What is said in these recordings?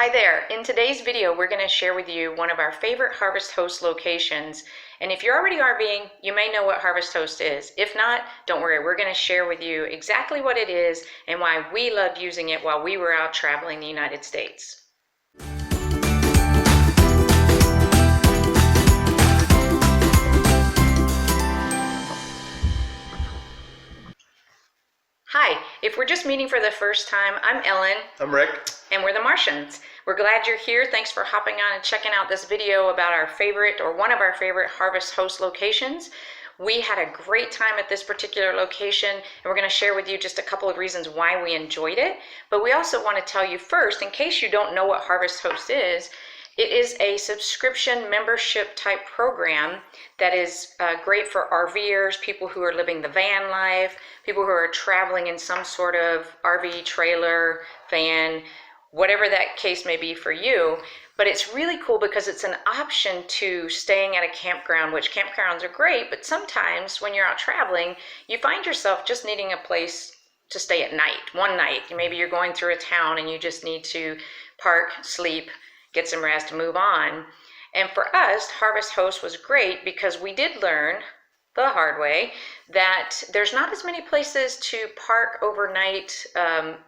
Hi there. In today's video, we're going to share with you one of our favorite Harvest Host locations. And if you're already RVing, you may know what Harvest Host is. If not, don't worry. We're going to share with you exactly what it is and why we loved using it while we were out traveling the United States. Hi, if we're just meeting for the first time, I'm Ellen. I'm Rick. And we're the Martians. We're glad you're here. Thanks for hopping on and checking out this video about our favorite, or one of our favorite Harvest Host locations. We had a great time at this particular location, and we're going to share with you just a couple of reasons why we enjoyed it. But we also want to tell you first, in case you don't know what Harvest Host is, it is a subscription membership type program that is great for RVers, people who are living the van life, people who are traveling in some sort of RV, trailer, van, whatever that case may be for you. But it's really cool because it's an option to staying at a campground, which campgrounds are great, but sometimes when you're out traveling, you find yourself just needing a place to stay at night, one night. Maybe you're going through a town and you just need to park, sleep, get some rest, and move on. And for us, Harvest Host was great because we did learn the hard way that there's not as many places to park overnight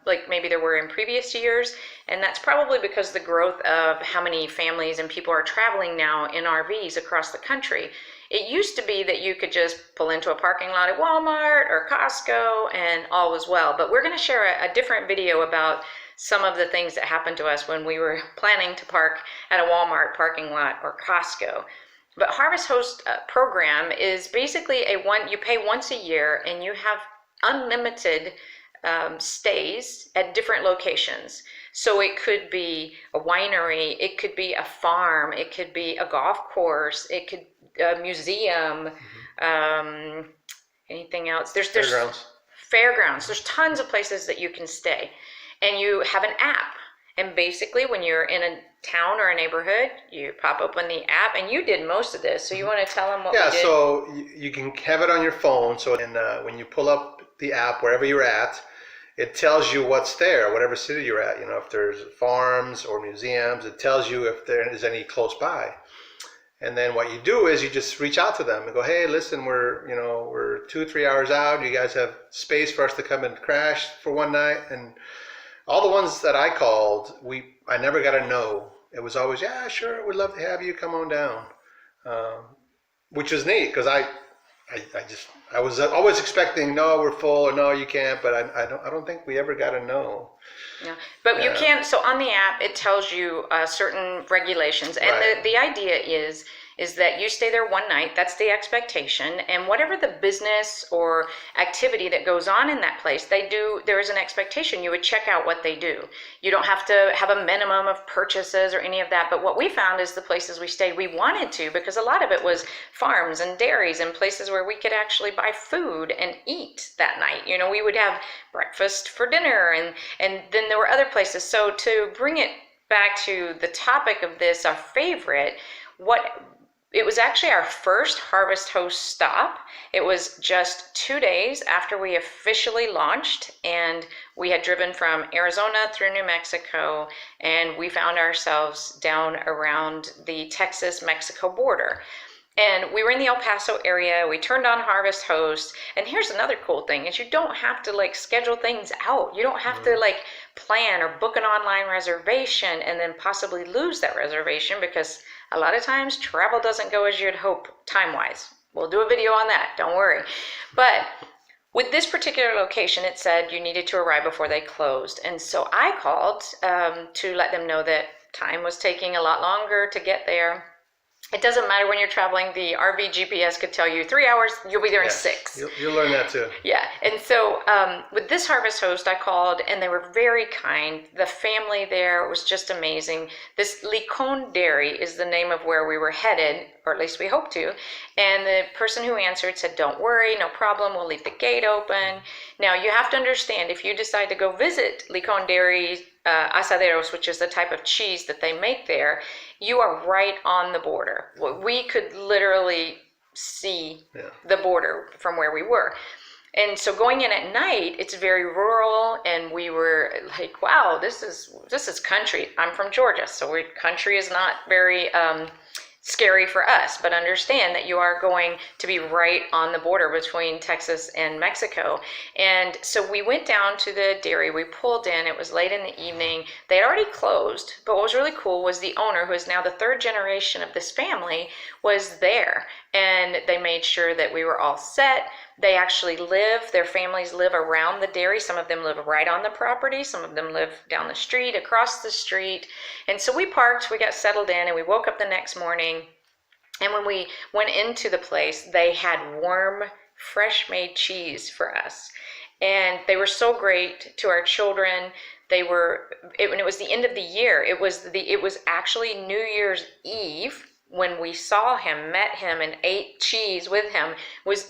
like maybe there were in previous years. And that's probably because the growth of how many families and people are traveling now in RVs across the country. It used to be that you could just pull into a parking lot at Walmart or Costco and all was well. But we're going to share a different video about some of the things that happened to us when we were planning to park at a Walmart parking lot or Costco. But Harvest Host program is basically you pay once a year and you have unlimited stays at different locations. So it could be a winery, it could be a farm, it could be a golf course, it could a museum, anything else. There's fairgrounds. There's tons of places that you can stay. And you have an app. And basically, when you're in a town or a neighborhood, you pop open the app, and you did most of this. So you want to tell them what we did? Yeah, so you can have it on your phone. So when you pull up the app, wherever you're at, it tells you what's there, whatever city you're at. You know, if there's farms or museums, it tells you if there is any close by. And then what you do is you just reach out to them and go, hey, listen, we're 2-3 hours out. You guys have space for us to come and crash for one night? And all the ones that I called, I never got a no. It was always, yeah, sure, we'd love to have you, come on down, which was neat because I was always expecting, no, we're full, or no, you can't. But I don't think we ever got a no. Yeah, but you can. So on the app, it tells you certain regulations, and right. the idea is that you stay there one night. That's the expectation, and whatever the business or activity that goes on in that place, there is an expectation. You would check out what they do. You don't have to have a minimum of purchases or any of that. But what we found is the places we stayed, we wanted to, because a lot of it was farms and dairies and places where we could actually buy food and eat that night. You know, we would have breakfast for dinner, and then there were other places. So to bring it back to the topic of this, our favorite, it was actually our first Harvest Host stop. It was just 2 days after we officially launched, and we had driven from Arizona through New Mexico, and we found ourselves down around the Texas-Mexico border. And we were in the El Paso area. We turned on Harvest Host. And here's another cool thing is you don't have to schedule things out. You don't have to plan or book an online reservation and then possibly lose that reservation, because a lot of times travel doesn't go as you'd hope time-wise. We'll do a video on that, don't worry. But with this particular location, it said you needed to arrive before they closed. And so I called to let them know that time was taking a lot longer to get there. It doesn't matter when you're traveling. The RV GPS could tell you 3 hours, you'll be there in 6. You'll learn that too. Yeah, and so with this Harvest Host, I called, and they were very kind. The family there was just amazing. This Licon dairy is the name of where we were headed, or at least we hope to. And the person who answered said, don't worry, no problem, we'll leave the gate open. Now, you have to understand, if you decide to go visit Licon Dairy Asaderos, which is the type of cheese that they make there, you are right on the border. We could literally see the border from where we were. And so going in at night, it's very rural, and we were like, wow, this is country. I'm from Georgia, so country is not very scary for us, but understand that you are going to be right on the border between Texas and Mexico. And so we went down to the dairy, we pulled in, it was late in the evening. They had already closed, but what was really cool was the owner, who is now the third generation of this family, was there. And they made sure that we were all set. They actually their families live around the dairy. Some of them live right on the property. Some of them live down the street, across the street. And so we parked, we got settled in, and we woke up the next morning. And when we went into the place, they had warm, fresh made cheese for us. And they were so great to our children. When it was the end of the year, it was actually New Year's Eve when we saw him, met him, and ate cheese with him.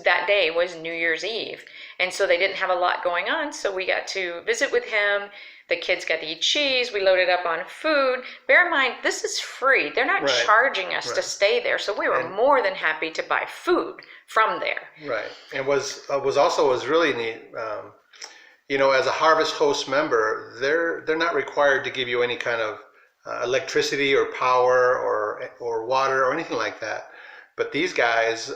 That day was New Year's Eve. And so they didn't have a lot going on, so we got to visit with him. The kids got to eat cheese. We loaded up on food. Bear in mind, this is free. They're not charging us to stay there, so we were more than happy to buy food from there. Right. And was really neat. As a Harvest Host member, they're not required to give you any kind of electricity or power or water or anything like that. But these guys,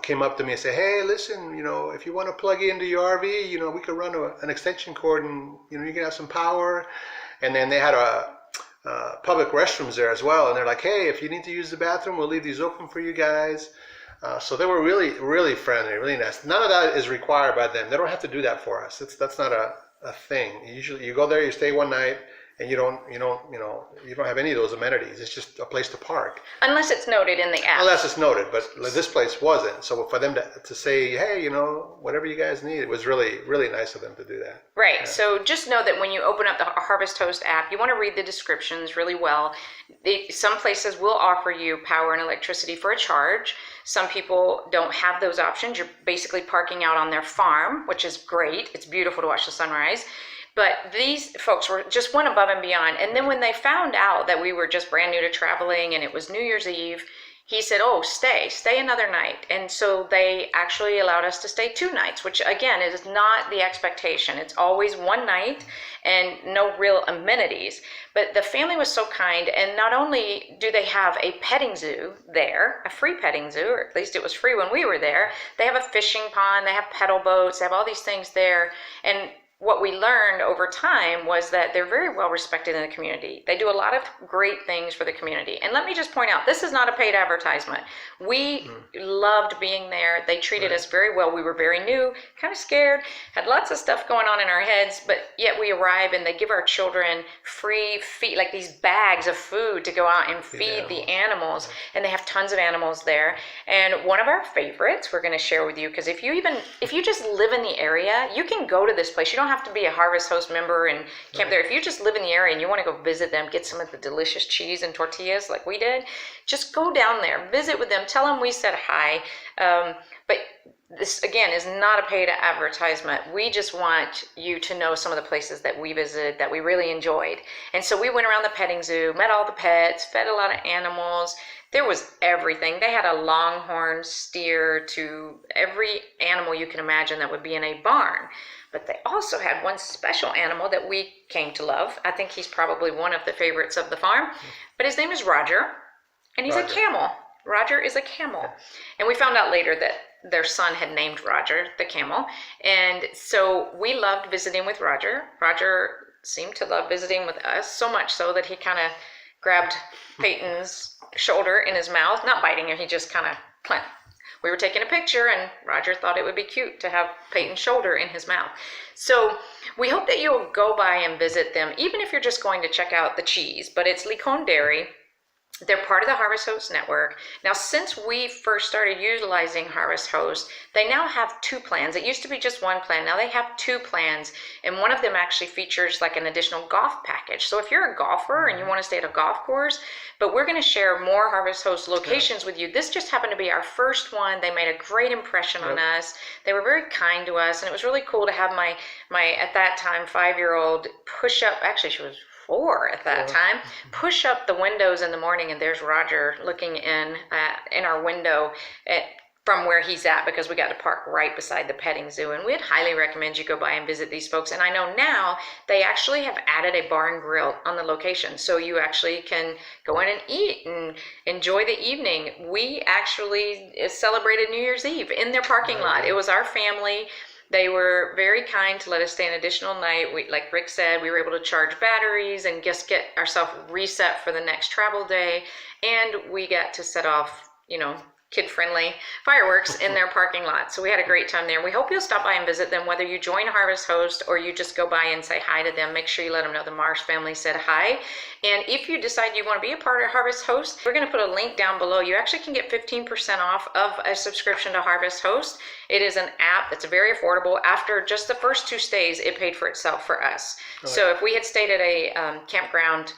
came up to me and said, "Hey, listen, if you want to plug into your RV, we could run an extension cord, and you can have some power." And then they had a public restrooms there as well. And they're like, "Hey, if you need to use the bathroom, we'll leave these open for you guys." So they were really, really friendly, really nice. None of that is required by them. They don't have to do that for us. That's not a thing. Usually, you go there, you stay one night, and you don't have any of those amenities. It's just a place to park. Unless it's noted in the app. Unless it's noted, but this place wasn't. So for them to say, "Hey, whatever you guys need," it was really, really nice of them to do that. Right. Yeah. So just know that when you open up the Harvest Host app, you want to read the descriptions really well. Some places will offer you power and electricity for a charge. Some people don't have those options. You're basically parking out on their farm, which is great. It's beautiful to watch the sunrise. But these folks just went above and beyond. And then when they found out that we were just brand new to traveling and it was New Year's Eve, he said, "Oh, stay another night." And so they actually allowed us to stay 2 nights, which again is not the expectation. It's always 1 night and no real amenities. But the family was so kind, and not only do they have a petting zoo there, a free petting zoo, or at least it was free when we were there, they have a fishing pond, they have pedal boats, they have all these things there. And what we learned over time was that they're very well respected in the community. They do a lot of great things for the community. And let me just point out, this is not a paid advertisement. We loved being there. They treated us very well. We were very new, kind of scared, had lots of stuff going on in our heads, but yet we arrive and they give our children free feed, like these bags of food to go out and feed the animals. And they have tons of animals there. And one of our favorites we're going to share with you, because if you just live in the area, you can go to this place. You don't have to be a Harvest Host member and camp there. If you just live in the area and you want to go visit them, get some of the delicious cheese and tortillas like we did, just go down there, visit with them, tell them we said hi. But this, again, is not a paid advertisement. We just want you to know some of the places that we visited that we really enjoyed. And so we went around the petting zoo, met all the pets, fed a lot of animals. There was everything. They had a longhorn steer to every animal you can imagine that would be in a barn. But they also had one special animal that we came to love. I think he's probably one of the favorites of the farm. But his name is Roger, and he's a camel. Roger is a camel. And we found out later that their son had named Roger the camel. And so we loved visiting with Roger. Roger seemed to love visiting with us, so much so that he kind of grabbed Peyton's shoulder in his mouth, not biting him, he just kind of clamped. We were taking a picture and Roger thought it would be cute to have Peyton's shoulder in his mouth. So we hope that you'll go by and visit them, even if you're just going to check out the cheese. But it's Licon Dairy. They're part of the Harvest Host Network. Now, since we first started utilizing Harvest Host, they now have 2 plans. It used to be just 1 plan. Now they have 2 plans, and one of them actually features like an additional golf package. So if you're a golfer and you want to stay at a golf course, but we're going to share more Harvest Host locations with you. This just happened to be our first one. They made a great impression on us. They were very kind to us, and it was really cool to have my at that time 5-year-old push up. Actually, she was 4 at that time, push up the windows in the morning, and there's Roger looking in our window from where he's at, because we got to park right beside the petting zoo, and we'd highly recommend you go by and visit these folks. And I know now they actually have added a bar and grill on the location, so you actually can go in and eat and enjoy the evening. We actually celebrated New Year's Eve in their parking lot. It was our family. They were very kind to let us stay an additional night. We, like Rick said, we were able to charge batteries and just get ourselves reset for the next travel day, and we got to set off, you know, kid-friendly fireworks in their parking lot. So we had a great time there. We hope you'll stop by and visit them, whether you join Harvest Host or you just go by and say hi to them. Make sure you let them know the Marsh family said hi. And if you decide you want to be a part of Harvest Host, we're going to put a link down below. You actually can get 15% off of a subscription to Harvest Host. It is an app that's very affordable. After just the first 2 stays, it paid for itself for us. So if we had stayed at a campground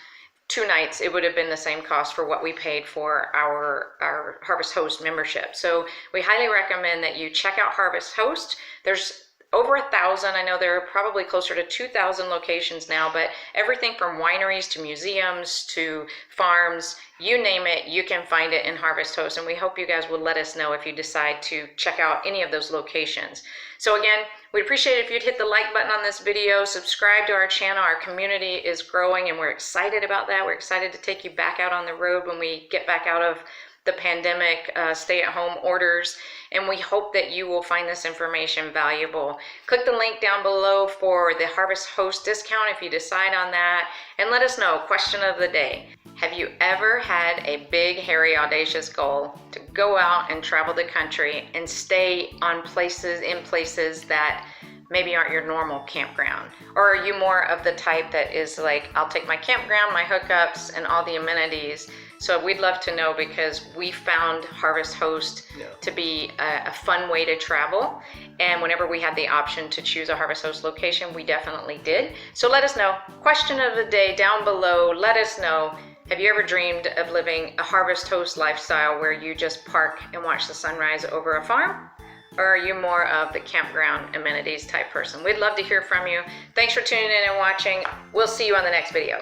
2 nights, it would have been the same cost for what we paid for our Harvest Host membership. So we highly recommend that you check out Harvest Host. There's over 1,000. I know there are probably closer to 2,000 locations now, but everything from wineries to museums to farms, you name it, you can find it in Harvest Host. And we hope you guys will let us know if you decide to check out any of those locations. So again, we'd appreciate it if you'd hit the like button on this video, subscribe to our channel. Our community is growing and we're excited about that. We're excited to take you back out on the road when we get back out of the pandemic stay-at-home orders, and we hope that you will find this information valuable. Click the link down below for the Harvest Host discount if you decide on that, and let us know. Question of the day: have you ever had a big, hairy, audacious goal to go out and travel the country and stay in places that maybe aren't your normal campground? Or are you more of the type that is like, I'll take my campground, my hookups, and all the amenities? So we'd love to know, because we found Harvest Host to be a fun way to travel. And whenever we had the option to choose a Harvest Host location, we definitely did. So let us know. Question of the day down below. Let us know. Have you ever dreamed of living a Harvest Host lifestyle where you just park and watch the sunrise over a farm? Or are you more of the campground amenities type person? We'd love to hear from you. Thanks for tuning in and watching. We'll see you on the next video.